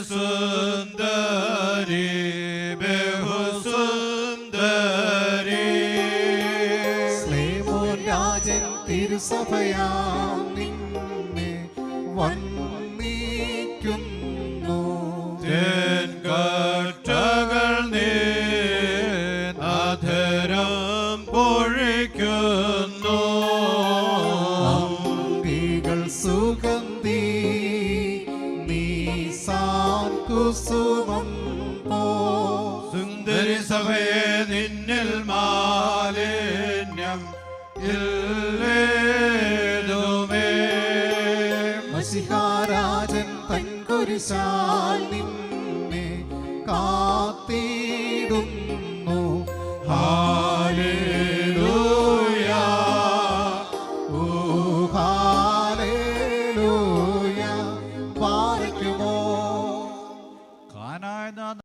സുന്ദരി ബഹുസുന്ദരി ശ്ലേമോൻ രാജൻ തിരുസഭയാം നിന്നെ വന്ദിക്കുന്നു. കട്ടകൾ നീ അധരം പൊഴിക്കുന്നു. അംഗികൾ സുഗന്ധി നീസാൻ കുസുമം പോ. സുന്ദരി സഭയെ നിന്നിൽ മാലിന്യം ഇല്ലേതുമേ. മശിഹാരാജൻ തൻ കുരിശാൽ നിന്നെ കാത്തിടുന്നു. ഹല്ലേലൂയ ഓ ഹല്ലേലൂയ. പാലിക്കുമോ കാനായ